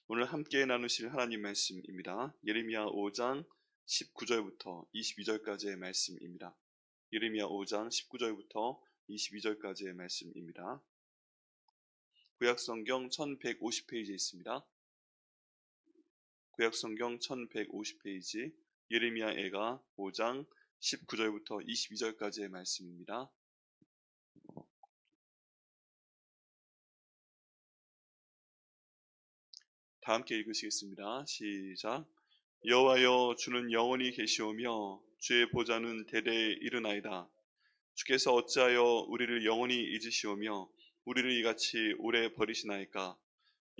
오늘 함께 나누실 하나님 말씀입니다. 예레미야 5장 19절부터 22절까지의 말씀입니다. 예레미야 5장 19절부터 22절까지의 말씀입니다. 구약성경 1150페이지에 있습니다. 구약성경 1150페이지 예레미야애가 5장 19절부터 22절까지의 말씀입니다. 다 함께 읽으시겠습니다. 시작. 여호와여, 주는 영원히 계시오며 주의 보좌는 대대에 이르나이다. 주께서 어찌하여 우리를 영원히 잊으시오며 우리를 이같이 오래 버리시나이까.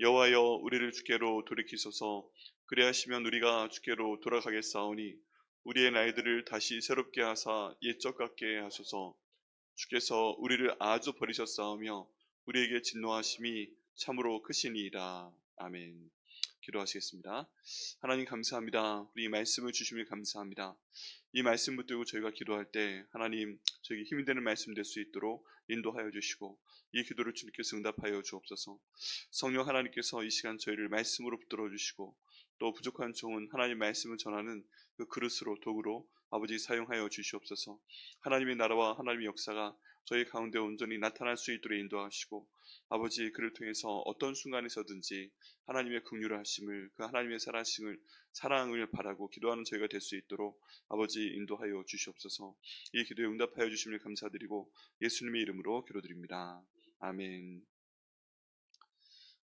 여호와여, 우리를 주께로 돌이키소서. 그리하시면 우리가 주께로 돌아가겠사오니 우리의 날들을 다시 새롭게 하사 옛적 같게 하소서. 주께서 우리를 아주 버리셨사오며 우리에게 진노하심이 참으로 크시니이다. 아멘. 기도하시겠습니다. 하나님 감사합니다. 우리 이 말씀을 주심을 감사합니다. 이 말씀 붙들고 저희가 기도할 때 하나님 저에게 힘이 되는 말씀 될 수 있도록 인도하여 주시고 이 기도를 주님께서 응답하여 주옵소서. 성령 하나님께서 이 시간 저희를 말씀으로 붙들어 주시고 또 부족한 종은 하나님 말씀을 전하는 그 그릇으로 도구로 아버지 사용하여 주시옵소서. 하나님의 나라와 하나님의 역사가 저희 가운데 온전히 나타날 수 있도록 인도하시고 아버지 그를 통해서 어떤 순간에서든지 하나님의 긍휼을 하심을 그 하나님의 사랑을 바라고 기도하는 저희가 될 수 있도록 아버지 인도하여 주시옵소서. 이 기도에 응답하여 주심을 감사드리고 예수님의 이름으로 기도드립니다. 아멘.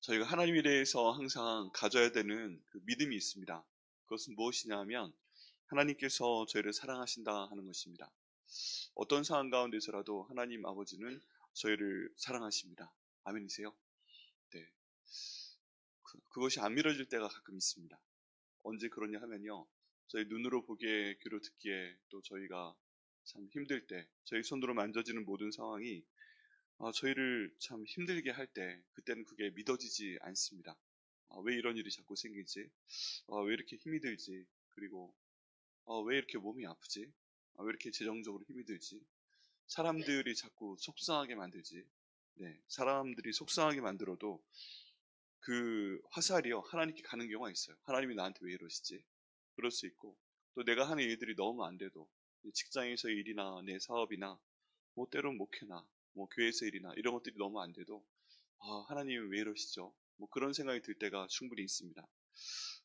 저희가 하나님에 대해서 항상 가져야 되는 그 믿음이 있습니다. 그것은 무엇이냐 하면 하나님께서 저희를 사랑하신다 하는 것입니다. 어떤 상황 가운데서라도 하나님 아버지는 저희를 사랑하십니다. 아멘이세요? 네. 그것이 안 믿어질 때가 가끔 있습니다. 언제 그러냐 하면요, 저희 눈으로 보기에 귀로 듣기에 또 저희가 참 힘들 때 저희 손으로 만져지는 모든 상황이 저희를 참 힘들게 할 때 그때는 그게 믿어지지 않습니다. 왜 이런 일이 자꾸 생기지? 왜 이렇게 힘이 들지? 그리고 왜 이렇게 몸이 아프지? 왜 이렇게 재정적으로 힘이 들지? 사람들이 자꾸 속상하게 만들지? 네, 사람들이 속상하게 만들어도 그 화살이요 하나님께 가는 경우가 있어요. 하나님이 나한테 왜 이러시지? 그럴 수 있고 또 내가 하는 일들이 너무 안 돼도 직장에서의 일이나 내 사업이나 뭐 때론 목회나 뭐 교회에서 일이나 이런 것들이 너무 안 돼도 하나님은 왜 이러시죠? 뭐 그런 생각이 들 때가 충분히 있습니다.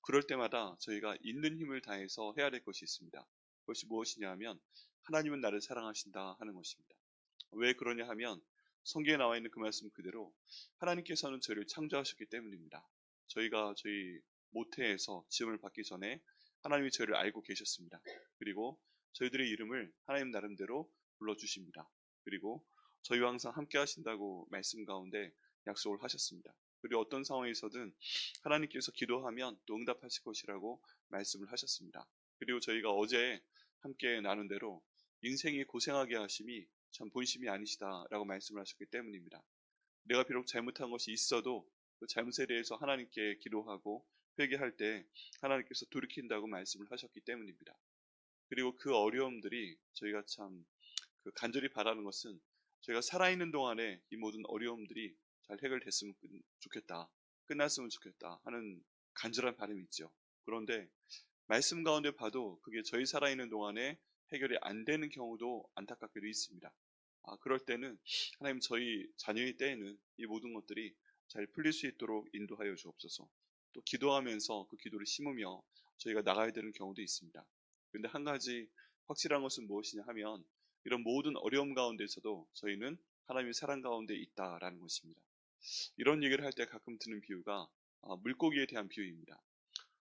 그럴 때마다 저희가 있는 힘을 다해서 해야 될 것이 있습니다. 그것이 무엇이냐 하면 하나님은 나를 사랑하신다 하는 것입니다. 왜 그러냐 하면 성경에 나와 있는 그 말씀 그대로 하나님께서는 저희를 창조하셨기 때문입니다. 저희가 저희 모태에서 지음을 받기 전에 하나님이 저희를 알고 계셨습니다. 그리고 저희들의 이름을 하나님 나름대로 불러주십니다. 그리고 저희와 항상 함께 하신다고 말씀 가운데 약속을 하셨습니다. 그리고 어떤 상황에서든 하나님께서 기도하면 또 응답하실 것이라고 말씀을 하셨습니다. 그리고 저희가 어제 함께 나눈 대로 인생이 고생하게 하심이 참 본심이 아니시다라고 말씀을 하셨기 때문입니다. 내가 비록 잘못한 것이 있어도 그 잘못에 대해서 하나님께 기도하고 회개할 때 하나님께서 돌이킨다고 말씀을 하셨기 때문입니다. 그리고 그 어려움들이 저희가 참 그 간절히 바라는 것은 저희가 살아있는 동안에 이 모든 어려움들이 잘 해결됐으면 좋겠다, 끝났으면 좋겠다 하는 간절한 바람이 있죠. 그런데 말씀 가운데 봐도 그게 저희 살아있는 동안에 해결이 안 되는 경우도 안타깝게도 있습니다. 그럴 때는 하나님 저희 자녀의 때에는 이 모든 것들이 잘 풀릴 수 있도록 인도하여 주옵소서. 또 기도하면서 그 기도를 심으며 저희가 나가야 되는 경우도 있습니다. 그런데 한 가지 확실한 것은 무엇이냐 하면 이런 모든 어려움 가운데서도 저희는 하나님의 사랑 가운데 있다라는 것입니다. 이런 얘기를 할 때 가끔 드는 비유가 물고기에 대한 비유입니다.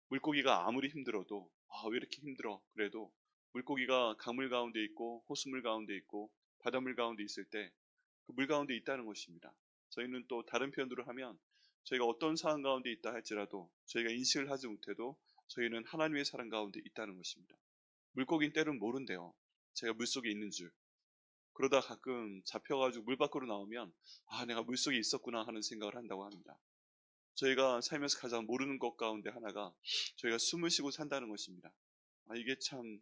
물고기가 아무리 힘들어도 왜 이렇게 힘들어 그래도 물고기가 강물 가운데 있고 호수물 가운데 있고 바닷물 가운데 있을 때 그 물 가운데 있다는 것입니다. 저희는 또 다른 표현으로 하면 저희가 어떤 상황 가운데 있다 할지라도 저희가 인식을 하지 못해도 저희는 하나님의 사랑 가운데 있다는 것입니다. 물고기는 때론 모른대요. 제가 물속에 있는 줄. 그러다 가끔 잡혀가지고 물 밖으로 나오면 내가 물속에 있었구나 하는 생각을 한다고 합니다. 저희가 살면서 가장 모르는 것 가운데 하나가 저희가 숨을 쉬고 산다는 것입니다. 이게 참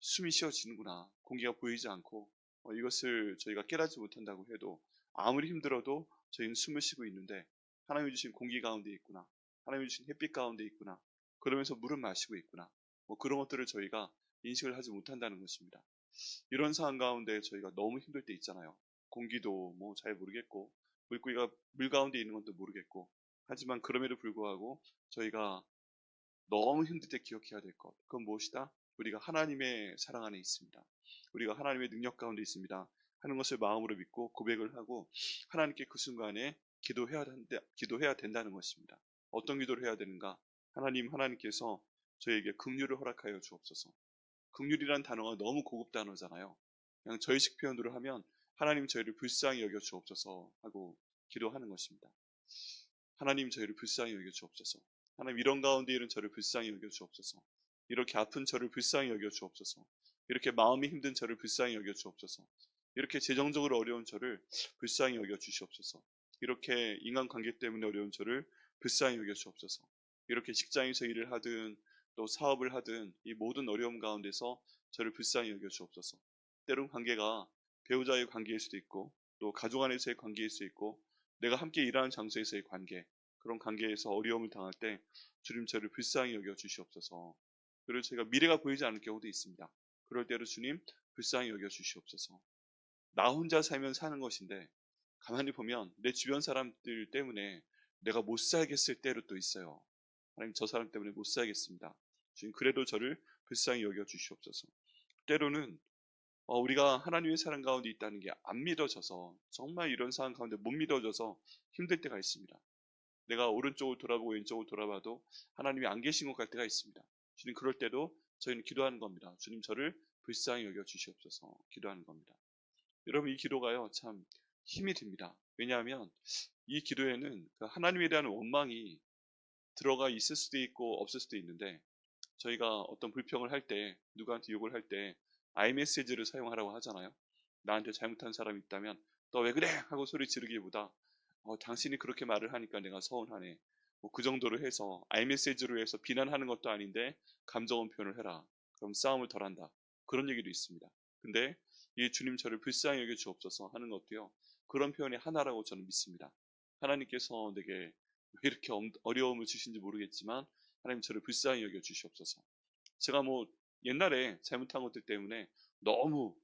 숨이 쉬어지는구나. 공기가 보이지 않고 이것을 저희가 깨닫지 못한다고 해도 아무리 힘들어도 저희는 숨을 쉬고 있는데 하나님이 주신 공기 가운데 있구나. 하나님이 주신 햇빛 가운데 있구나. 그러면서 물을 마시고 있구나. 뭐 그런 것들을 저희가 인식을 하지 못한다는 것입니다. 이런 상황 가운데 저희가 너무 힘들 때 있잖아요. 공기도 뭐 잘 모르겠고 물고기가 물 가운데 있는 것도 모르겠고 하지만 그럼에도 불구하고 저희가 너무 힘들 때 기억해야 될 것. 그건 무엇이다? 우리가 하나님의 사랑 안에 있습니다. 우리가 하나님의 능력 가운데 있습니다. 하는 것을 마음으로 믿고 고백을 하고 하나님께 그 순간에 기도해야 된다는 것입니다. 어떤 기도를 해야 되는가? 하나님께서 저에게 긍휼을 허락하여 주옵소서. 긍휼이란 단어가 너무 고급 단어잖아요. 그냥 저희식 표현으로 하면 하나님 저희를 불쌍히 여겨 주옵소서 하고 기도하는 것입니다. 하나님 저희를 불쌍히 여겨 주옵소서. 하나님 이런 가운데 있는 저를 불쌍히 여겨 주옵소서. 이렇게 아픈 저를 불쌍히 여겨 주옵소서. 이렇게 마음이 힘든 저를 불쌍히 여겨 주옵소서. 이렇게 재정적으로 어려운 저를 불쌍히 여겨 주시옵소서. 이렇게 인간관계 때문에 어려운 저를 불쌍히 여겨 주옵소서. 이렇게 직장에서 일을 하든 또 사업을 하든 이 모든 어려움 가운데서 저를 불쌍히 여겨 주옵소서. 때론 관계가 배우자의 관계일 수도 있고 또 가족 안에서의 관계일 수 있고 내가 함께 일하는 장소에서의 관계, 그런 관계에서 어려움을 당할 때 주님 저를 불쌍히 여겨 주시옵소서. 그리고 제가 미래가 보이지 않을 경우도 있습니다. 그럴 때로 주님 불쌍히 여겨 주시옵소서. 나 혼자 살면 사는 것인데 가만히 보면 내 주변 사람들 때문에 내가 못 살겠을 때로 또 있어요. 하나님 저 사람 때문에 못 살겠습니다. 주님 그래도 저를 불쌍히 여겨 주시옵소서. 때로는 우리가 하나님의 사랑 가운데 있다는 게 안 믿어져서 정말 이런 상황 가운데 못 믿어져서 힘들 때가 있습니다. 내가 오른쪽을 돌아보고 왼쪽을 돌아봐도 하나님이 안 계신 것 같을 때가 있습니다. 주님 그럴 때도 저희는 기도하는 겁니다. 주님 저를 불쌍히 여겨 주시옵소서 기도하는 겁니다. 여러분 이 기도가요 참 힘이 듭니다. 왜냐하면 이 기도에는 그 하나님에 대한 원망이 들어가 있을 수도 있고 없을 수도 있는데 저희가 어떤 불평을 할 때 누구한테 욕을 할 때 iMessage를 사용하라고 하잖아요. 나한테 잘못한 사람이 있다면 너 왜 그래 하고 소리 지르기보다 당신이 그렇게 말을 하니까 내가 서운하네. 뭐 그 정도로 해서 iMessage로 해서 비난하는 것도 아닌데 감정 표현을 해라. 그럼 싸움을 덜한다. 그런 얘기도 있습니다. 근데 이 주님 저를 불쌍히 여겨 주옵소서 하는 것도요. 그런 표현이 하나라고 저는 믿습니다. 하나님께서 내게 왜 이렇게 어려움을 주신지 모르겠지만 하나님 저를 불쌍히 여겨 주시옵소서. 제가 뭐 옛날에 잘못한 것들 때문에 너무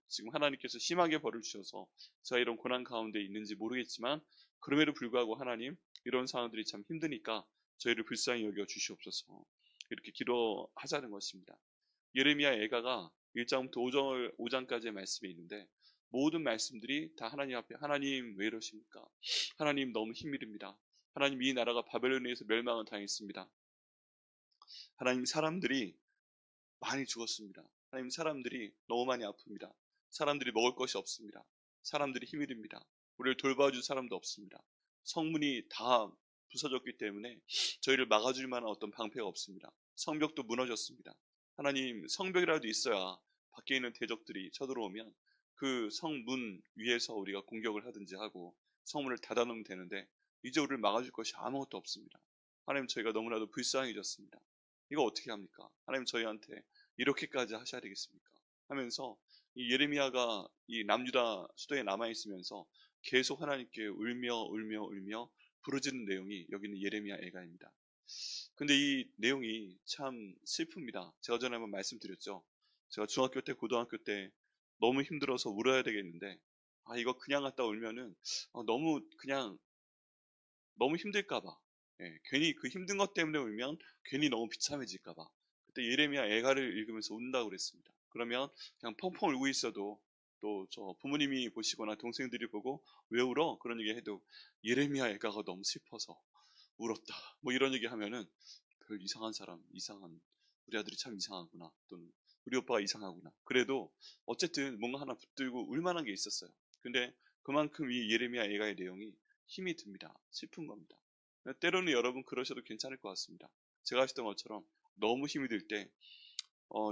지금 하나님께서 심하게 벌을 주셔서 제가 이런 고난 가운데 있는지 모르겠지만 그럼에도 불구하고 하나님 이런 상황들이 참 힘드니까 저희를 불쌍히 여겨 주시옵소서 이렇게 기도하자는 것입니다. 예레미야 애가가 1장부터 5장까지의 말씀이 있는데 모든 말씀들이 다 하나님 앞에 하나님 왜 이러십니까? 하나님 너무 힘이릅니다. 하나님 이 나라가 바벨론에 의해서 멸망을 당했습니다. 하나님 사람들이 많이 죽었습니다. 하나님 사람들이 너무 많이 아픕니다. 사람들이 먹을 것이 없습니다. 사람들이 힘이 듭니다. 우리를 돌봐줄 사람도 없습니다. 성문이 다 부서졌기 때문에 저희를 막아줄 만한 어떤 방패가 없습니다. 성벽도 무너졌습니다. 하나님 성벽이라도 있어야 밖에 있는 대적들이 쳐들어오면 그 성문 위에서 우리가 공격을 하든지 하고 성문을 닫아놓으면 되는데 이제 우리를 막아줄 것이 아무것도 없습니다. 하나님 저희가 너무나도 불쌍해졌습니다. 이거 어떻게 합니까? 하나님 저희한테 이렇게까지 하셔야 되겠습니까? 하면서 이 예레미야가 이 남유다 수도에 남아 있으면서 계속 하나님께 울며 부르짖는 내용이 여기 있는 예레미야 애가입니다. 근데 이 내용이 참 슬픕니다. 제가 전에 한번 말씀드렸죠. 제가 중학교 때, 고등학교 때 너무 힘들어서 울어야 되겠는데 이거 그냥 갖다 울면은 너무 그냥 너무 힘들까봐 괜히 그 힘든 것 때문에 울면 괜히 너무 비참해질까봐 그때 예레미야 애가를 읽으면서 운다고 그랬습니다. 그러면 그냥 펑펑 울고 있어도 또 저 부모님이 보시거나 동생들이 보고 왜 울어? 그런 얘기 해도 예레미야 애가가 너무 슬퍼서 울었다. 뭐 이런 얘기 하면은 별 이상한 사람, 이상한 우리 아들이 참 이상하구나. 또는 우리 오빠가 이상하구나. 그래도 어쨌든 뭔가 하나 붙들고 울만한 게 있었어요. 근데 그만큼 이 예레미야 애가의 내용이 힘이 듭니다. 슬픈 겁니다. 때로는 여러분 그러셔도 괜찮을 것 같습니다. 제가 하셨던 것처럼 너무 힘이 들 때,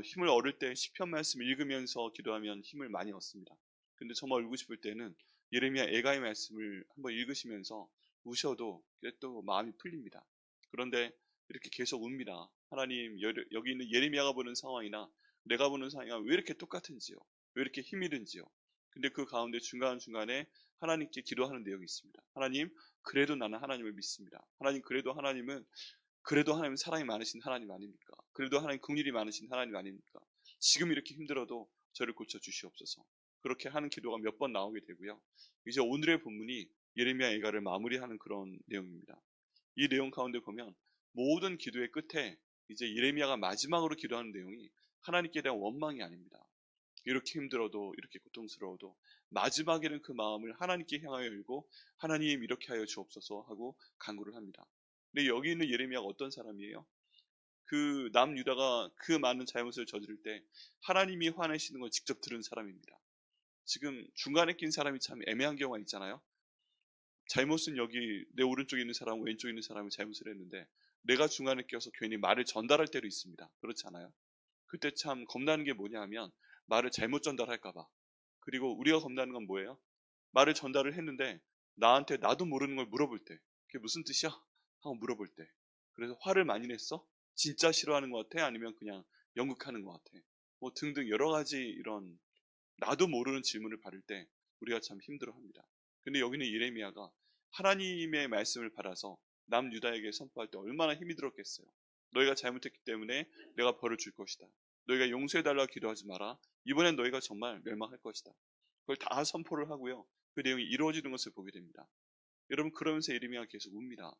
힘을 얻을 때 시편 말씀 읽으면서 기도하면 힘을 많이 얻습니다. 근데 정말 울고 싶을 때는 예레미야 애가의 말씀을 한번 읽으시면서 우셔도 또 마음이 풀립니다. 그런데 이렇게 계속 웁니다. 하나님 여기 있는 예레미야가 보는 상황이나 내가 보는 상황이 왜 이렇게 똑같은지요? 왜 이렇게 힘이 든지요? 근데 그 가운데 중간중간에 하나님께 기도하는 내용이 있습니다. 하나님, 그래도 나는 하나님을 믿습니다. 하나님, 그래도 하나님 사랑이 많으신 하나님 아닙니까? 그래도 하나님 긍휼이 많으신 하나님 아닙니까? 지금 이렇게 힘들어도 저를 고쳐 주시옵소서. 그렇게 하는 기도가 몇 번 나오게 되고요. 이제 오늘의 본문이 예레미야 애가를 마무리하는 그런 내용입니다. 이 내용 가운데 보면 모든 기도의 끝에 이제 예레미야가 마지막으로 기도하는 내용이 하나님께 대한 원망이 아닙니다. 이렇게 힘들어도, 이렇게 고통스러워도 마지막에는 그 마음을 하나님께 향하여 열고 하나님 이렇게 하여 주옵소서 하고 간구를 합니다. 근데 여기 있는 예레미야가 어떤 사람이에요? 그 남유다가 그 많은 잘못을 저지를 때 하나님이 화내시는 걸 직접 들은 사람입니다. 지금 중간에 낀 사람이 참 애매한 경우가 있잖아요. 잘못은 여기 내 오른쪽에 있는 사람, 왼쪽에 있는 사람이 잘못을 했는데 내가 중간에 껴서 괜히 말을 전달할 때도 있습니다. 그렇지 않아요? 그때 참 겁나는 게 뭐냐 하면 말을 잘못 전달할까 봐. 그리고 우리가 겁나는 건 뭐예요? 말을 전달을 했는데 나한테 나도 모르는 걸 물어볼 때, 그게 무슨 뜻이야? 하고 물어볼 때. 그래서 화를 많이 냈어? 진짜 싫어하는 것 같아? 아니면 그냥 연극하는 것 같아? 뭐 등등 여러 가지 이런 나도 모르는 질문을 받을 때 우리가 참 힘들어합니다. 근데 여기는 예레미야가 하나님의 말씀을 받아서 남유다에게 선포할 때 얼마나 힘이 들었겠어요. 너희가 잘못했기 때문에 내가 벌을 줄 것이다. 너희가 용서해달라고 기도하지 마라. 이번엔 너희가 정말 멸망할 것이다. 그걸 다 선포를 하고요. 그 내용이 이루어지는 것을 보게 됩니다. 여러분, 그러면서 예레미야가 계속 웁니다.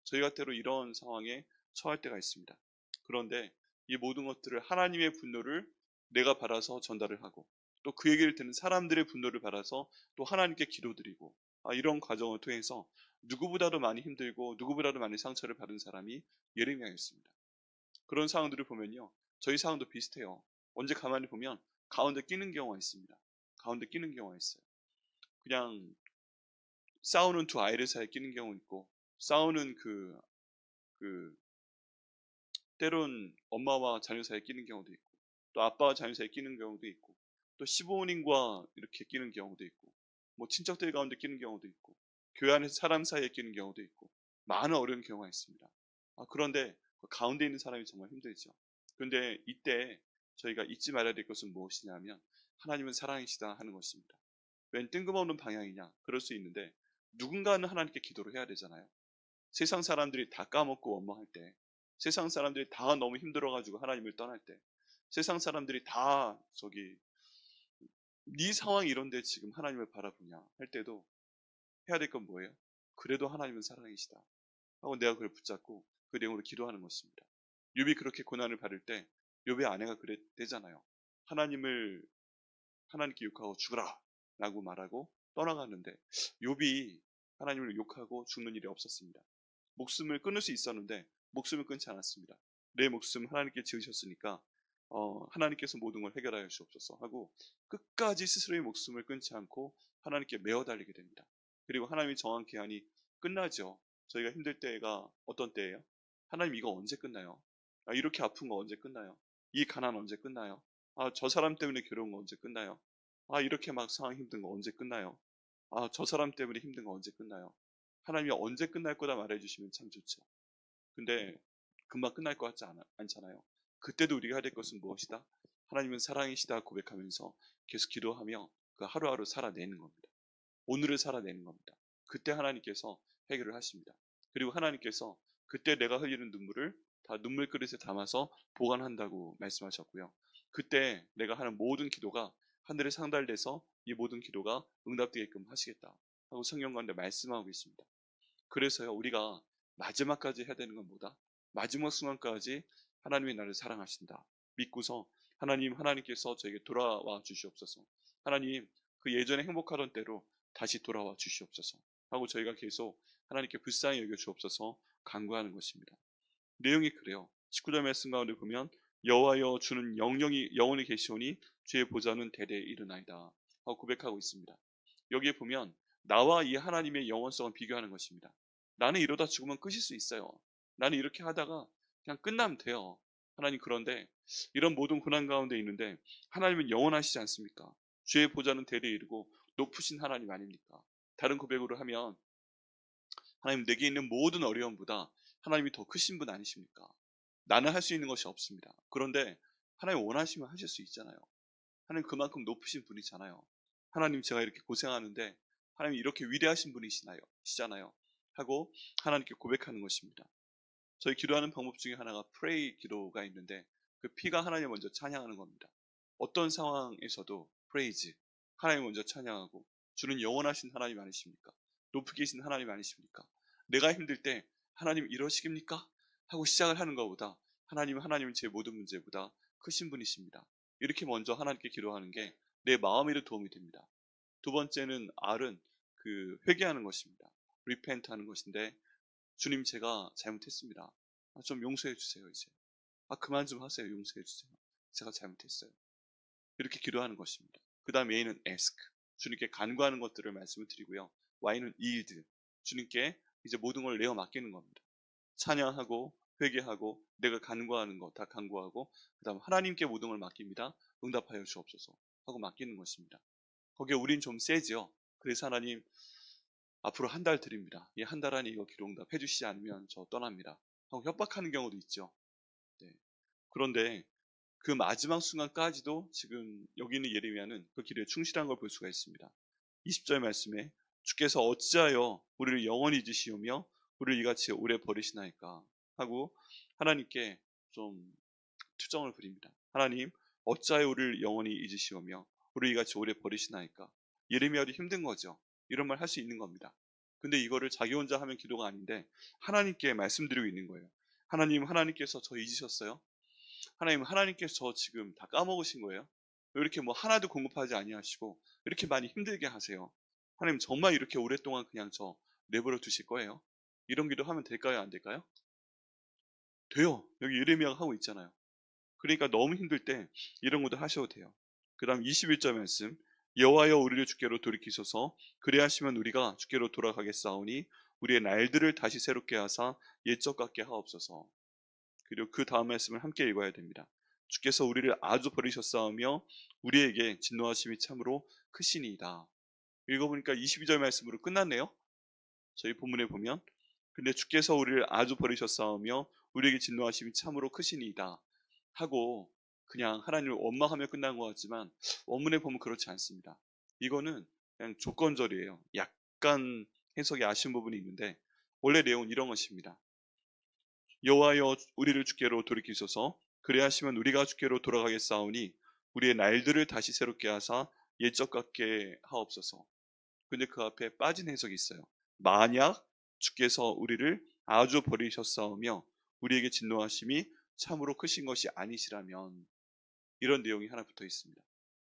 저희가 때로 이런 상황에 처할 때가 있습니다. 그런데 이 모든 것들을 하나님의 분노를 내가 받아서 전달을 하고 또 그 얘기를 듣는 사람들의 분노를 받아서 또 하나님께 기도드리고 이런 과정을 통해서 누구보다도 많이 힘들고 누구보다도 많이 상처를 받은 사람이 예레미야였습니다. 그런 상황들을 보면요. 저희 상황도 비슷해요. 언제 가만히 보면 가운데 끼는 경우가 있습니다. 가운데 끼는 경우가 있어요. 그냥 싸우는 두 아이들 사이에 끼는 경우 있고 싸우는 그 때론 엄마와 자녀 사이에 끼는 경우도 있고 또 아빠와 자녀 사이에 끼는 경우도 있고 또 시부모님과 이렇게 끼는 경우도 있고 뭐 친척들 가운데 끼는 경우도 있고 교회 안에서 사람 사이에 끼는 경우도 있고 많은 어려운 경우가 있습니다. 그런데 그 가운데 있는 사람이 정말 힘들죠. 그런데 이때 저희가 잊지 말아야 될 것은 무엇이냐면 하나님은 사랑이시다 하는 것입니다. 웬 뜬금없는 방향이냐? 그럴 수 있는데 누군가는 하나님께 기도를 해야 되잖아요. 세상 사람들이 다 까먹고 원망할 때, 세상 사람들이 다 너무 힘들어가지고 하나님을 떠날 때, 세상 사람들이 다 네 상황이 이런데 지금 하나님을 바라보냐 할 때도 해야 될 건 뭐예요? 그래도 하나님은 사랑이시다 하고 내가 그걸 붙잡고 그 내용으로 기도하는 것입니다. 욥이 그렇게 고난을 받을 때 욥의 아내가 그랬대잖아요. 하나님께 욕하고 죽으라 라고 말하고 떠나갔는데 욥이 하나님을 욕하고 죽는 일이 없었습니다. 목숨을 끊을 수 있었는데 목숨을 끊지 않았습니다. 내 목숨 하나님께 지으셨으니까 하나님께서 모든 걸 해결하여 주옵소서 하고 끝까지 스스로의 목숨을 끊지 않고 하나님께 메어 달리게 됩니다. 그리고 하나님이 정한 기한이 끝나죠. 저희가 힘들 때가 어떤 때예요? 하나님 이거 언제 끝나요? 이렇게 아픈 거 언제 끝나요? 이 가난 언제 끝나요? 저 사람 때문에 괴로운 거 언제 끝나요? 이렇게 막 상황 힘든 거 언제 끝나요? 저 사람 때문에 힘든 거 언제 끝나요? 하나님이 언제 끝날 거다 말해주시면 참 좋죠. 근데 금방 끝날 것 같지 않잖아요. 그때도 우리가 해야 될 것은 무엇이다? 하나님은 사랑이시다 고백하면서 계속 기도하며 그 하루하루 살아내는 겁니다. 오늘을 살아내는 겁니다. 그때 하나님께서 해결을 하십니다. 그리고 하나님께서 그때 내가 흘리는 눈물을 다 눈물 그릇에 담아서 보관한다고 말씀하셨고요. 그때 내가 하는 모든 기도가 하늘에 상달돼서 이 모든 기도가 응답되게끔 하시겠다 하고 성경 가운데 말씀하고 있습니다. 그래서요, 우리가 마지막까지 해야 되는 건 뭐다? 마지막 순간까지 하나님이 나를 사랑하신다 믿고서 하나님께서 저에게 돌아와 주시옵소서. 하나님, 그 예전에 행복하던 때로 다시 돌아와 주시옵소서 하고 저희가 계속 하나님께 불쌍히 여겨 주옵소서 간구하는 것입니다. 내용이 그래요. 19절 말씀 가운데 보면 여호와여 주는 영원히 계시오니 주의 보좌는 대대에 이르나이다 하고 고백하고 있습니다. 여기에 보면 나와 이 하나님의 영원성을 비교하는 것입니다. 나는 이러다 죽으면 끝일 수 있어요. 나는 이렇게 하다가 그냥 끝나면 돼요. 하나님, 그런데 이런 모든 고난 가운데 있는데 하나님은 영원하시지 않습니까? 주의 보좌는 대대에 이르고 높으신 하나님 아닙니까? 다른 고백으로 하면 하나님, 내게 있는 모든 어려움보다 하나님이 더 크신 분 아니십니까? 나는 할 수 있는 것이 없습니다. 그런데 하나님 원하시면 하실 수 있잖아요. 하나님 그만큼 높으신 분이잖아요. 하나님 제가 이렇게 고생하는데 하나님 이렇게 위대하신 시잖아요 하고 하나님께 고백하는 것입니다. 저희 기도하는 방법 중에 하나가 프레이 기도가 있는데 그 P가 하나님 먼저 찬양하는 겁니다. 어떤 상황에서도 프레이즈 하나님 먼저 찬양하고 주는 영원하신 하나님 아니십니까? 높이 계신 하나님 아니십니까? 내가 힘들 때 하나님 이러시깁니까? 하고 시작을 하는 것보다 하나님은 제 모든 문제보다 크신 분이십니다. 이렇게 먼저 하나님께 기도하는 게 내 마음에도 도움이 됩니다. 두 번째는 R은 그 회개하는 것입니다. repent 하는 것인데 주님 제가 잘못했습니다. 좀 용서해 주세요 이제. 그만 좀 하세요. 용서해 주세요. 제가 잘못했어요. 이렇게 기도하는 것입니다. 그 다음 A는 ask. 주님께 간구하는 것들을 말씀을 드리고요. Y는 yield. 주님께 이제 모든 걸 내어 맡기는 겁니다. 찬양하고 회개하고 내가 간구하는 거 다 간구하고 그 다음 하나님께 모든 걸 맡깁니다. 응답하여 주옵소서 하고 맡기는 것입니다. 거기에 우린 좀 세죠. 그래서 하나님 앞으로 한 달 드립니다. 이 한 달 안에 이거 기록응답 해주시지 않으면 저 떠납니다. 하고 협박하는 경우도 있죠. 네. 그런데 그 마지막 순간까지도 지금 여기 있는 예레미야는 그 기도에 충실한 걸 볼 수가 있습니다. 20절 말씀에 주께서 어찌하여 우리를 영원히 잊으시오며 우리를 이같이 오래 버리시나이까 하고 하나님께 좀 투정을 부립니다. 하나님 어찌하여 우리를 영원히 잊으시오며 우리를 이같이 오래 버리시나이까. 예레미야도 힘든 거죠. 이런 말 할 수 있는 겁니다. 근데 이거를 자기 혼자 하면 기도가 아닌데 하나님께 말씀드리고 있는 거예요. 하나님께서 저 잊으셨어요? 하나님께서 저 지금 다 까먹으신 거예요? 왜 이렇게 뭐 하나도 공급하지 아니하시고 이렇게 많이 힘들게 하세요? 하나님 정말 이렇게 오랫동안 그냥 저 내버려 두실 거예요? 이런 기도 하면 될까요? 안 될까요? 돼요. 여기 예레미야가 하고 있잖아요. 그러니까 너무 힘들 때 이런 것도 하셔도 돼요. 그 다음 21절 말씀. 여호와여 우리를 주께로 돌이키소서. 그리하시면 우리가 주께로 돌아가겠사오니 우리의 날들을 다시 새롭게 하사 옛적 같게 하옵소서. 그리고 그 다음 말씀을 함께 읽어야 됩니다. 주께서 우리를 아주 버리셨사오며 우리에게 진노하심이 참으로 크시니이다. 읽어보니까 22절 말씀으로 끝났네요. 저희 본문에 보면 근데 주께서 우리를 아주 버리셨사오며 우리에게 진노하심이 참으로 크시니이다 하고 그냥 하나님을 원망하며 끝난 것 같지만 원문에 보면 그렇지 않습니다. 이거는 그냥 조건절이에요. 약간 해석이 아쉬운 부분이 있는데 원래 내용은 이런 것입니다. 여호와여 우리를 주께로 돌이키소서. 그리하시면 우리가 주께로 돌아가겠사오니 우리의 날들을 다시 새롭게 하사 옛적 같게 하옵소서. 근데 그 앞에 빠진 해석이 있어요. 만약 주께서 우리를 아주 버리셨사오며 우리에게 진노하심이 참으로 크신 것이 아니시라면, 이런 내용이 하나 붙어 있습니다.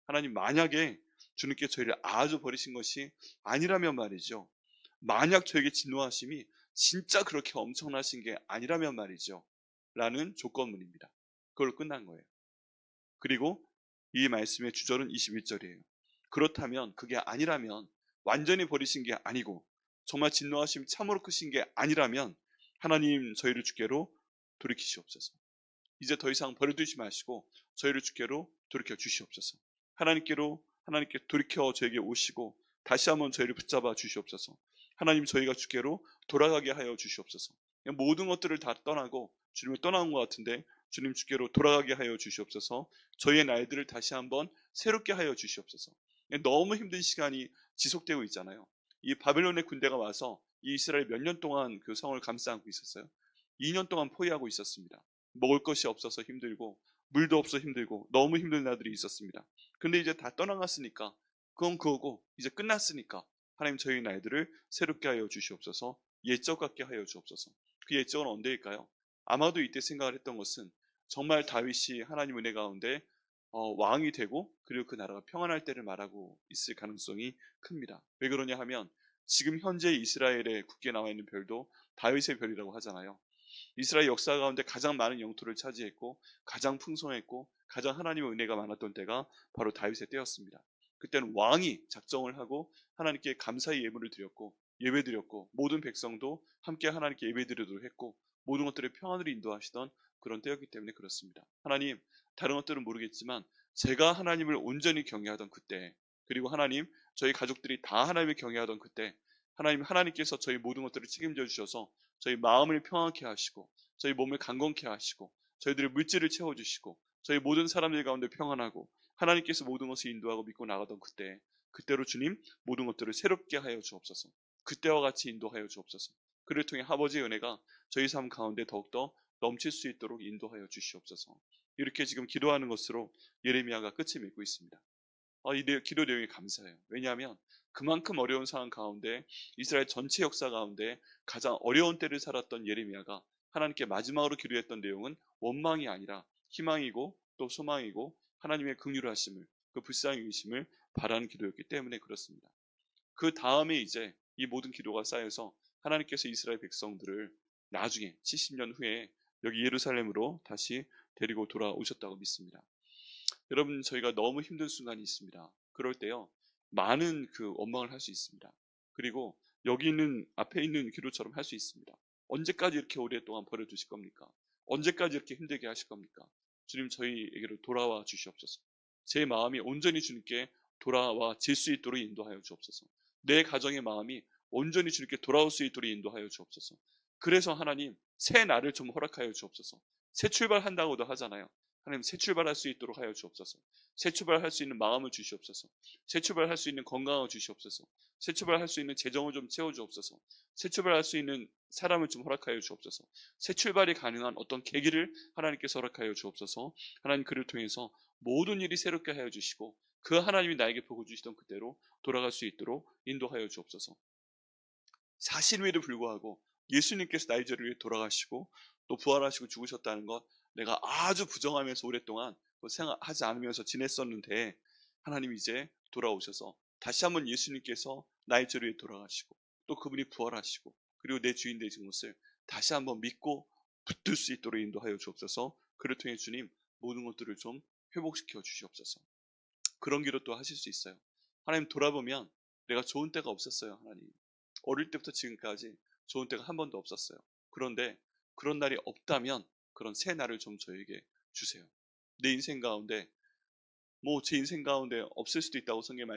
하나님 만약에 주님께 저희를 아주 버리신 것이 아니라면 말이죠. 만약 저에게 진노하심이 진짜 그렇게 엄청나신 게 아니라면 말이죠. 라는 조건문입니다. 그걸로 끝난 거예요. 그리고 이 말씀의 주절은 21절이에요. 그렇다면 그게 아니라면 완전히 버리신 게 아니고 정말 진노하심이 참으로 크신 게 아니라면 하나님 저희를 주께로 돌이키시옵소서. 이제 더 이상 버려두지 마시고 저희를 주께로 돌이켜 주시옵소서. 하나님께 돌이켜 저에게 오시고 다시 한번 저희를 붙잡아 주시옵소서. 하나님 저희가 주께로 돌아가게 하여 주시옵소서. 모든 것들을 다 떠나고 주님을 떠나온 것 같은데 주님 주께로 돌아가게 하여 주시옵소서. 저희의 날들을 다시 한번 새롭게 하여 주시옵소서. 너무 힘든 시간이 지속되고 있잖아요. 이 바벨론의 군대가 와서 이 이스라엘 몇 년 동안 그 성을 감싸 안고 있었어요. 2년 동안 포위하고 있었습니다. 먹을 것이 없어서 힘들고 물도 없어 힘들고 너무 힘든 날들이 있었습니다. 근데 이제 다 떠나갔으니까 그건 그거고 이제 끝났으니까 하나님 저희 날들을 새롭게 하여 주시옵소서. 옛적 같게 하여 주옵소서. 그 옛적은 언제일까요? 아마도 이때 생각을 했던 것은 정말 다윗이 하나님 은혜 가운데 왕이 되고 그리고 그 나라가 평안할 때를 말하고 있을 가능성이 큽니다. 왜 그러냐 하면 지금 현재 이스라엘에 굳게 나와 있는 별도 다윗의 별이라고 하잖아요. 이스라엘 역사 가운데 가장 많은 영토를 차지했고 가장 풍성했고 가장 하나님의 은혜가 많았던 때가 바로 다윗의 때였습니다. 그때는 왕이 작정을 하고 하나님께 감사의 예물을 드렸고 예배드렸고 모든 백성도 함께 하나님께 예배드리도록 했고 모든 것들을 평안으로 인도하시던 그런 때였기 때문에 그렇습니다. 하나님 다른 것들은 모르겠지만 제가 하나님을 온전히 경외하던 그때, 그리고 하나님 저희 가족들이 다 하나님을 경외하던 그때 하나님께서 저희 모든 것들을 책임져 주셔서 저희 마음을 평안케 하시고 저희 몸을 강건케 하시고 저희들의 물질을 채워주시고 저희 모든 사람들 가운데 평안하고 하나님께서 모든 것을 인도하고 믿고 나가던 그때 그때로 주님 모든 것들을 새롭게 하여 주옵소서. 그때와 같이 인도하여 주옵소서. 그를 통해 아버지의 은혜가 저희 삶 가운데 더욱더 넘칠 수 있도록 인도하여 주시옵소서. 이렇게 지금 기도하는 것으로 예레미야가 끝을 맺고 있습니다. 이 기도 내용이 감사해요. 왜냐하면 그만큼 어려운 상황 가운데 이스라엘 전체 역사 가운데 가장 어려운 때를 살았던 예레미야가 하나님께 마지막으로 기도했던 내용은 원망이 아니라 희망이고 또 소망이고 하나님의 긍휼하심을, 그 불쌍히 여기심을 바라는 기도였기 때문에 그렇습니다. 그 다음에 이제 이 모든 기도가 쌓여서 하나님께서 이스라엘 백성들을 나중에 70년 후에 여기 예루살렘으로 다시 데리고 돌아오셨다고 믿습니다. 여러분, 저희가 너무 힘든 순간이 있습니다. 그럴 때요, 많은 그 원망을 할 수 있습니다. 그리고 여기 있는 앞에 있는 기도처럼 할 수 있습니다. 언제까지 이렇게 오랫동안 버려두실 겁니까? 언제까지 이렇게 힘들게 하실 겁니까? 주님, 저희에게로 돌아와 주시옵소서. 제 마음이 온전히 주님께 돌아와 질 수 있도록 인도하여 주옵소서. 내 가정의 마음이 온전히 주님께 돌아올 수 있도록 인도하여 주옵소서. 그래서 하나님, 새 날을 좀 허락하여 주옵소서. 새 출발한다고도 하잖아요. 하나님, 새 출발할 수 있도록 하여 주옵소서. 새 출발할 수 있는 마음을 주시옵소서. 새 출발할 수 있는 건강을 주시옵소서. 새 출발할 수 있는 재정을 좀 채워 주옵소서. 새 출발할 수 있는 사람을 좀 허락하여 주옵소서. 새 출발이 가능한 어떤 계기를 하나님께서 허락하여 주옵소서. 하나님, 그를 통해서 모든 일이 새롭게 하여 주시고 그 하나님이 나에게 보고 주시던 그대로 돌아갈 수 있도록 인도하여 주옵소서. 사실임에도 불구하고 예수님께서 나의 죄를 위해 돌아가시고 또 부활하시고 죽으셨다는 것, 내가 아주 부정하면서 오랫동안 생각하지 않으면서 지냈었는데 하나님이 이제 돌아오셔서 다시 한번 예수님께서 나의 죄를 위해 돌아가시고 또 그분이 부활하시고 그리고 내 주인 되신 것을 다시 한번 믿고 붙들 수 있도록 인도하여 주옵소서. 그를 통해 주님 모든 것들을 좀 회복시켜 주시옵소서. 그런 기도 또 하실 수 있어요. 하나님, 돌아보면 내가 좋은 때가 없었어요. 하나님, 어릴 때부터 지금까지 좋은 때가 한 번도 없었어요. 그런데 그런 날이 없다면 그런 새 날을 좀 저에게 주세요. 내 인생 가운데 제 인생 가운데 없을 수도 있다고 성경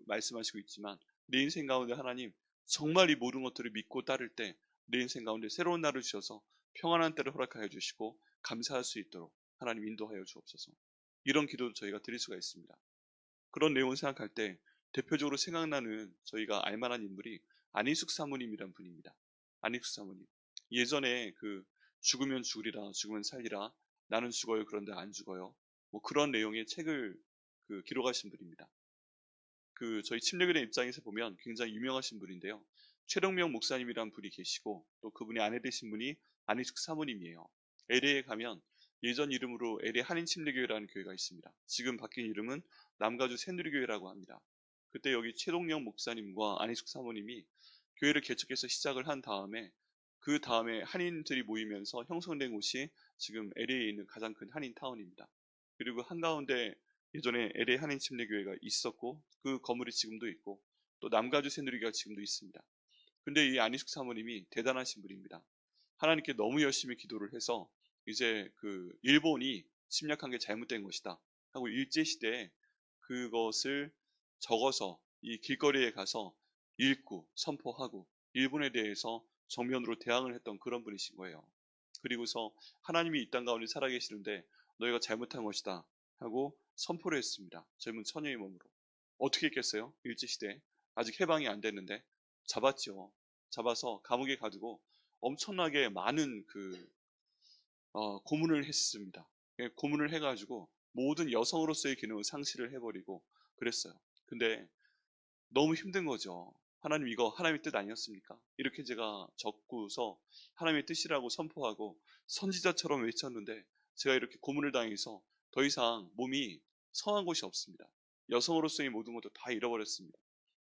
말씀하시고 있지만 내 인생 가운데 하나님 정말 이 모든 것들을 믿고 따를 때 내 인생 가운데 새로운 날을 주셔서 평안한 때를 허락하여 주시고 감사할 수 있도록 하나님 인도하여 주옵소서. 이런 기도도 저희가 드릴 수가 있습니다. 그런 내용을 생각할 때 대표적으로 생각나는 저희가 알만한 인물이 안희숙 사모님이란 분입니다. 안희숙 사모님. 예전에 그 죽으면 죽으리라, 죽으면 살리라, 나는 죽어요 그런데 안 죽어요, 그런 내용의 책을 기록하신 분입니다. 저희 침례교회 입장에서 보면 굉장히 유명하신 분인데요. 최동명 목사님이란 분이 계시고 또 그분의 아내 되신 분이 안희숙 사모님이에요. LA에 가면 예전 이름으로 LA 한인 침례교회라는 교회가 있습니다. 지금 바뀐 이름은 남가주 새누리교회라고 합니다. 그때 여기 최동명 목사님과 안희숙 사모님이 교회를 개척해서 시작을 한 다음에 그 다음에 한인들이 모이면서 형성된 곳이 지금 LA에 있는 가장 큰 한인 타운입니다. 그리고 한가운데 예전에 LA 한인 침례교회가 있었고 그 건물이 지금도 있고 또 남가주 새누리교회가 지금도 있습니다. 근데 이 안희숙 사모님이 대단하신 분입니다. 하나님께 너무 열심히 기도를 해서 이제 일본이 침략한 게 잘못된 것이다 하고 일제시대에 그것을 적어서 이 길거리에 가서 읽고 선포하고 일본에 대해서 정면으로 대항을 했던 그런 분이신 거예요. 그리고서 하나님이 이 땅 가운데 살아계시는데 너희가 잘못한 것이다 하고 선포를 했습니다. 젊은 처녀의 몸으로. 어떻게 했겠어요? 일제시대 아직 해방이 안 됐는데 잡았죠. 잡아서 감옥에 가두고 엄청나게 많은 고문을 했습니다. 고문을 해가지고 모든 여성으로서의 기능을 상실을 해버리고 그랬어요. 근데 너무 힘든 거죠. 하나님, 이거 하나님의 뜻 아니었습니까? 이렇게 제가 적고서 하나님의 뜻이라고 선포하고 선지자처럼 외쳤는데 제가 이렇게 고문을 당해서 더 이상 몸이 성한 곳이 없습니다. 여성으로서의 모든 것도 다 잃어버렸습니다.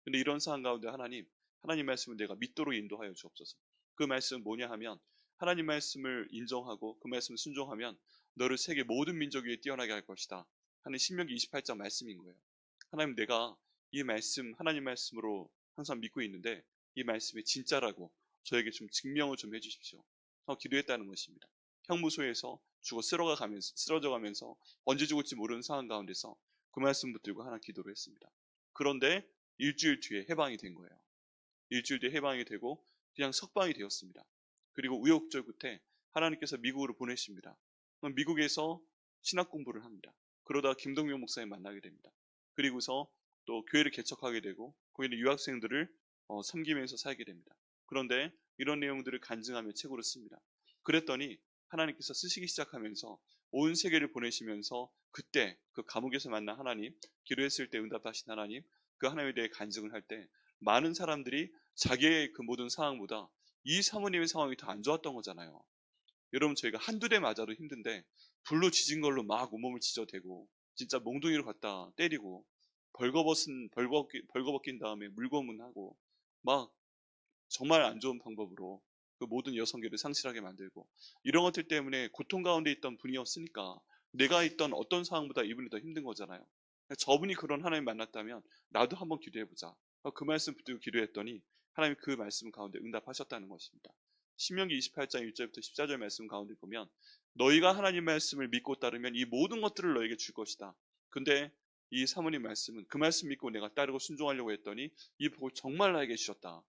근데 이런 상황 가운데 하나님 말씀을 내가 믿도록 인도하여 주옵소서. 그 말씀은 뭐냐 하면 하나님 말씀을 인정하고 그 말씀을 순종하면 너를 세계 모든 민족 위에 뛰어나게 할 것이다 하는 신명기 28장 말씀인 거예요. 하나님, 내가 이 말씀 하나님 말씀으로 항상 믿고 있는데 이 말씀이 진짜라고 저에게 좀 증명을 좀 해주십시오 하고 기도했다는 것입니다. 형무소에서 쓰러져 가면서 언제 죽을지 모르는 상황 가운데서 그 말씀 붙들고 하나 기도를 했습니다. 그런데 일주일 뒤에 해방이 된 거예요. 일주일 뒤에 해방이 되고 그냥 석방이 되었습니다. 그리고 우여곡절 끝에 하나님께서 미국으로 보내십니다. 미국에서 신학 공부를 합니다. 그러다 김동명 목사님 만나게 됩니다. 그리고서 또 교회를 개척하게 되고 거기 있는 유학생들을 섬기면서 살게 됩니다. 그런데 이런 내용들을 간증하며 책으로 씁니다. 그랬더니 하나님께서 쓰시기 시작하면서 온 세계를 보내시면서 그때 그 감옥에서 만난 하나님, 기도했을 때 응답하신 하나님, 그 하나님에 대해 간증을 할 때 많은 사람들이 자기의 그 모든 상황보다 이 사모님의 상황이 더 안 좋았던 거잖아요. 여러분, 저희가 한두 대 맞아도 힘든데 불로 지진 걸로 막 온몸을 찢어대고 진짜 몽둥이로 갖다 때리고 벌거벗긴 다음에 물고문하고 막 정말 안 좋은 방법으로 그 모든 여성계를 상실하게 만들고 이런 것들 때문에 고통 가운데 있던 분이었으니까 내가 있던 어떤 상황보다 이분이 더 힘든 거잖아요. 저분이 그런 하나님 만났다면 나도 한번 기도해보자. 그 말씀 붙들고 기도했더니 하나님 그 말씀 가운데 응답하셨다는 것입니다. 신명기 28장 1절부터 14절 말씀 가운데 보면 너희가 하나님 말씀을 믿고 따르면 이 모든 것들을 너에게 줄 것이다. 근데 이 사모님 말씀은 그 말씀 믿고 내가 따르고 순종하려고 했더니 이 복을 정말 나에게 주셨다.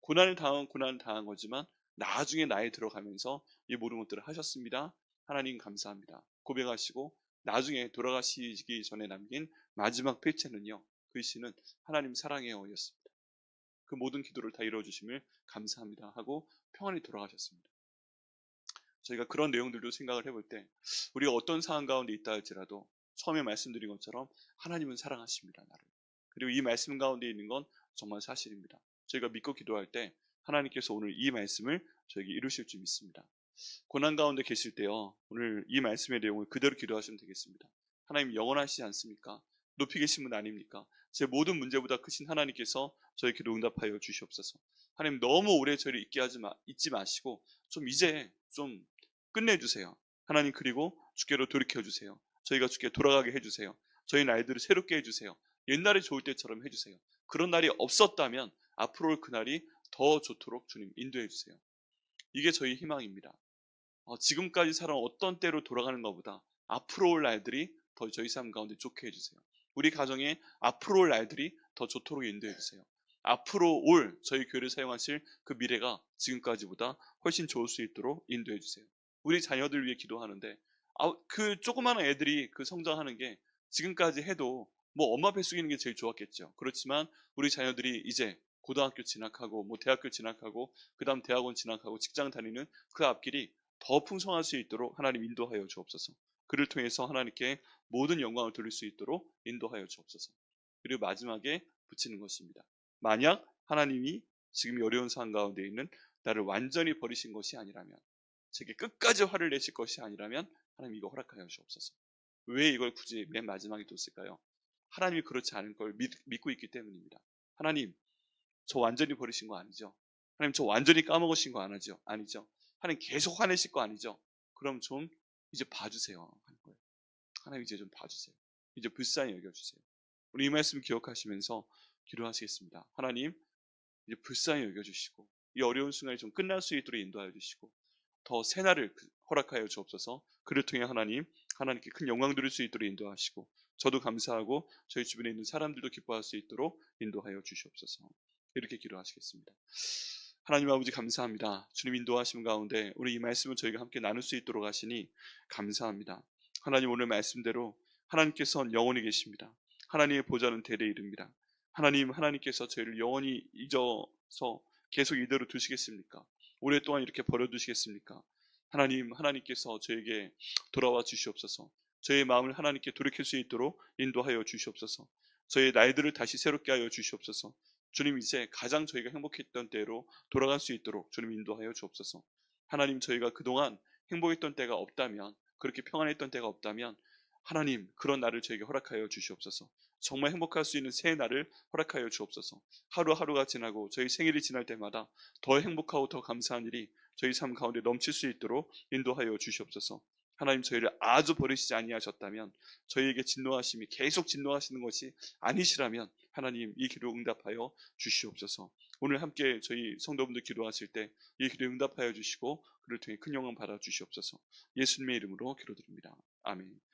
고난을 당한 거지만 나중에 나에 들어가면서 이 모든 것들을 하셨습니다. 하나님 감사합니다. 고백하시고 나중에 돌아가시기 전에 남긴 마지막 필체는요. 글씨는 하나님 사랑해요 였습니다. 그 모든 기도를 다 이루어주심을 감사합니다 하고 평안히 돌아가셨습니다. 저희가 그런 내용들도 생각을 해볼 때 우리가 어떤 상황 가운데 있다 할지라도 처음에 말씀드린 것처럼 하나님은 사랑하십니다. 나를. 그리고 이 말씀 가운데 있는 건 정말 사실입니다. 저희가 믿고 기도할 때 하나님께서 오늘 이 말씀을 저에게 이루실 줄 믿습니다. 고난 가운데 계실 때요, 오늘 이 말씀의 내용을 그대로 기도하시면 되겠습니다. 하나님 영원하시지 않습니까? 높이 계신 분 아닙니까? 제 모든 문제보다 크신 하나님께서 저의 기도 응답하여 주시옵소서. 하나님 너무 오래 저를 잊지 마시고 좀 이제 좀 끝내주세요. 하나님 그리고 주께로 돌이켜주세요. 저희가 주께 돌아가게 해주세요. 저희 날들을 새롭게 해주세요. 옛날에 좋을 때처럼 해주세요. 그런 날이 없었다면 앞으로 올 그날이 더 좋도록 주님 인도해 주세요. 이게 저희 희망입니다. 지금까지 살아온 어떤 때로 돌아가는 것보다 앞으로 올 날들이 더 저희 삶 가운데 좋게 해주세요. 우리 가정에 앞으로 올 날들이 더 좋도록 인도해 주세요. 앞으로 올 저희 교회를 사용하실 그 미래가 지금까지보다 훨씬 좋을 수 있도록 인도해 주세요. 우리 자녀들 위해 기도하는데 그 조그마한 애들이 그 성장하는 게 지금까지 해도 뭐 엄마 뱃속에 있는 게 제일 좋았겠죠. 그렇지만 우리 자녀들이 이제 고등학교 진학하고 뭐 대학교 진학하고 그다음 대학원 진학하고 직장 다니는 그 앞길이 더 풍성할 수 있도록 하나님 인도하여 주옵소서. 그를 통해서 하나님께 모든 영광을 돌릴 수 있도록 인도하여 주옵소서. 그리고 마지막에 붙이는 것입니다. 만약 하나님이 지금 어려운 상황 가운데 있는 나를 완전히 버리신 것이 아니라면, 제게 끝까지 화를 내실 것이 아니라면 하나님 이거 허락하여 주옵소서. 왜 이걸 굳이 맨 마지막에 뒀을까요? 하나님이 그렇지 않은 걸 믿고 있기 때문입니다. 하나님, 저 완전히 버리신 거 아니죠? 하나님, 저 완전히 까먹으신 거 아니죠? 아니죠? 하나님 계속 화내실 거 아니죠? 그럼 좀 이제 봐주세요 하는 거예요. 하나님 이제 좀 봐주세요. 이제 불쌍히 여겨주세요. 우리 이 말씀 기억하시면서 기도하시겠습니다. 하나님 이제 불쌍히 여겨주시고 이 어려운 순간이 좀 끝날 수 있도록 인도하여 주시고 더 새날을 허락하여 주옵소서. 그를 통해 하나님께 큰 영광 드릴 수 있도록 인도하시고 저도 감사하고 저희 주변에 있는 사람들도 기뻐할 수 있도록 인도하여 주시옵소서. 이렇게 기도하시겠습니다. 하나님 아버지 감사합니다. 주님 인도하심 가운데 우리 이 말씀을 저희가 함께 나눌 수 있도록 하시니 감사합니다. 하나님 오늘 말씀대로 하나님께서는 영원히 계십니다. 하나님의 보좌는 대대에 이릅니다. 하나님께서 저희를 영원히 잊어서 계속 이대로 두시겠습니까? 오랫동안 이렇게 버려두시겠습니까? 하나님께서 저에게 돌아와 주시옵소서. 저의 마음을 하나님께 돌이킬 수 있도록 인도하여 주시옵소서. 저의 날들을 다시 새롭게 하여 주시옵소서. 주님 이제 가장 저희가 행복했던 때로 돌아갈 수 있도록 주님 인도하여 주옵소서. 하나님 저희가 그동안 행복했던 때가 없다면 그렇게 평안했던 때가 없다면 하나님 그런 날을 저에게 허락하여 주시옵소서. 정말 행복할 수 있는 새 날을 허락하여 주옵소서. 하루하루가 지나고 저희 생일이 지날 때마다 더 행복하고 더 감사한 일이 저희 삶 가운데 넘칠 수 있도록 인도하여 주시옵소서. 하나님 저희를 아주 버리시지 아니하셨다면 저희에게 진노하심이 계속 진노하시는 것이 아니시라면 하나님 이 기도 응답하여 주시옵소서. 오늘 함께 저희 성도분들 기도하실 때 이 기도 응답하여 주시고 그를 통해 큰 영광 받아 주시옵소서. 예수님의 이름으로 기도드립니다. 아멘.